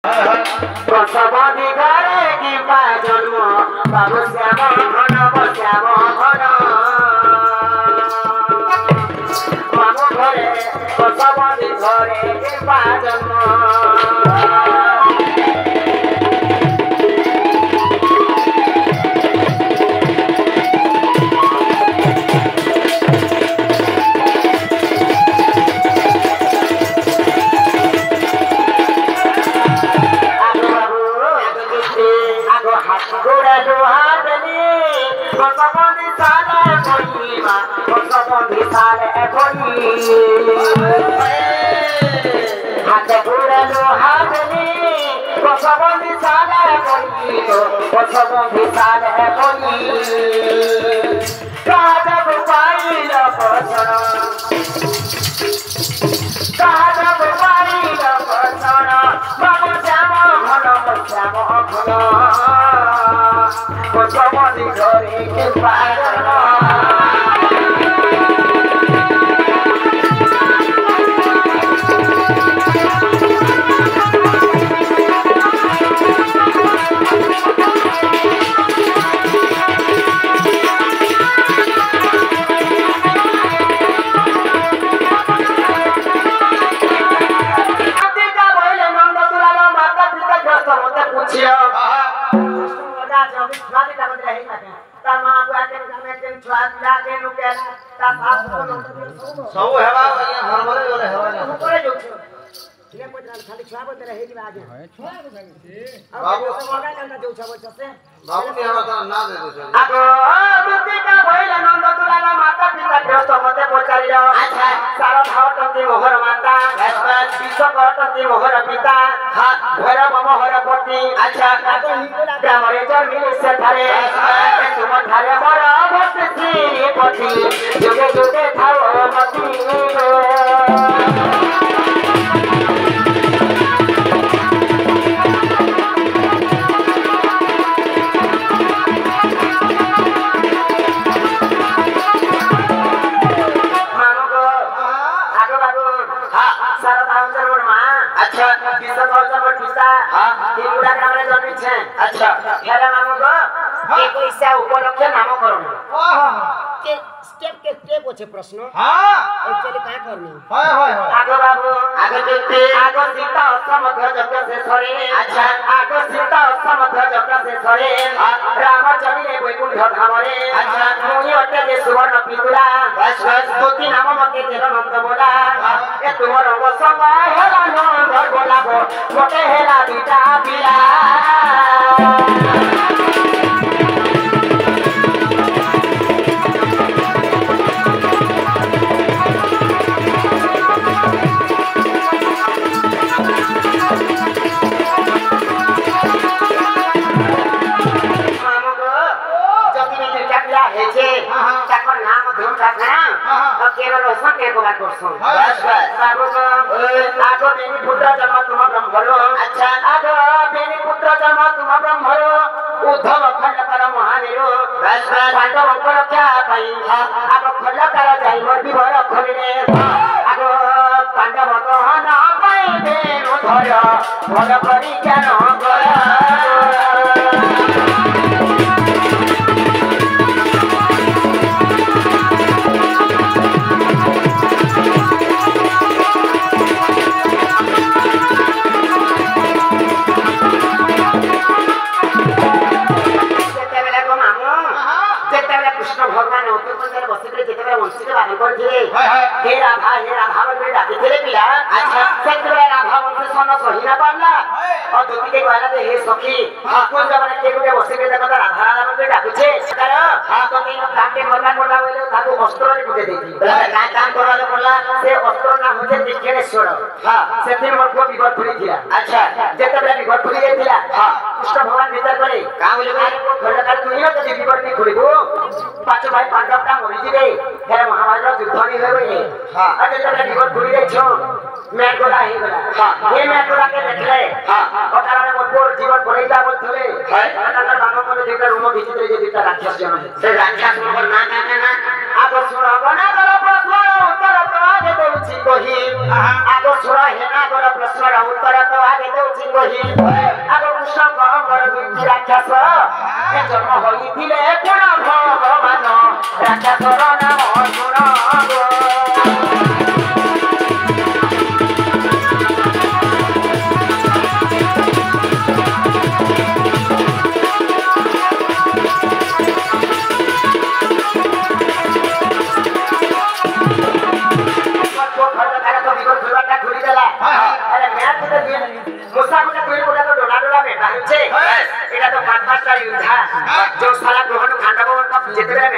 बसबंधी घरे की जन्म बाबू श्याम घन श्याम घन मामू घरे बसबंधी घरे की जन्म सब हेबा घर भरे गले हेबा ना करे जो ये कोई खाली छुआ बोल रहे कि आज बाबू मगा कंदा जो छुआ बोल छसे बाबू ने हेबा ना दे दे आगो बुद्धि का भइल नंद तुलाला माता पिता ग्रस्त मते पचारियो अच्छा सारा भावटंती मोहर माता बस विश्व करतंती मोहर पिता हां भैरव मोहर पति अच्छा आगो ग्रामरे जमीन से थारे तुम थारे बड़ा भक्त श्री पति जुगे जुगे थाओ मती अच्छा हेरा मामू को एक इसा उपलक्ष्य नामकरण के स्टेप होचे प्रश्न हां एक्चुअली काय करनी हाय आगो बाबू आगो जते आगो सीता समध्य जग से सरे अच्छा आगो सीता समध्य जग से सरे राम चलिए वैकुंठ धाम रे अच्छा मुनि अटे जे सुवर्ण पितुरा बस स्तुति नाम मते तेरा नंद बोला ए तुमर संग हेला नंद बोला मोटे हेला बिटा बिला केवल सत्य को बात करछो बस बाबू को आगो बेनी पुत्र जन्म तुम ब्रह्मरो अच्छा आगो बेनी पुत्र जन्म तुम ब्रह्मरो उद्धव खंड कर महानेरो बस पांडव को रक्षा पाई आगो खंड कर जाई मोर विवर खलिने आगो पांडव तो ना पाई बेनो धर भल करी ज्ञान कर हेरा भाव में डाके तेरे पिला अच्छा सेक्रे राधा वंश सन सहीना पाला और दुती के कहला हे सखी कोन जमाने के गुटे बसे के देखा राधा राधा में डाकुछे कर हां तो के काटे मोटा मोटा बोले ताको वस्त्र रे गुटे देती का काम करवाले पड़ला से वस्त्र ना होते दिखेश्वर हां सेतिर मोर को विगत फुली थिला अच्छा जेते बे विगत फुली गेथिला हां कृष्ण भगवान भीतर करे का बोले को खंडकार तू ही तो विगत नहीं खुलिबो पांच भाई पांडव का मरि जिबे हे महाभारत युद्ध नहीं होबे हां अजे तबे विगत फुली गई छो मैं गोला हे गोला हां ये मैं गोला के देखले हां ओकरा में मोर जीवन पड़ैता बोलथले हां अनकर बाबा को जेटा रूम भीतर जे जेटा राक्षस जन है से राक्षस मगर ना आगो सुनो बना कर प्रश्न उत्तर तो आगे देउछि कहि आगो सुनो हेना कर प्रश्न उत्तर तो आगे देउ ଚିଙ୍ଗହି ଆଗ କୃଷ୍ଣଙ୍କର ଦୁଇଟି ରାକ୍ଷସ ଏ ଜନ୍ମ ହୋଇଥିଲେ ପୁଣ ଭଗବାନ ରାକ୍ଷସର ନାମ ଶୁଣ जो साला ग्रहण खांडव जेतबे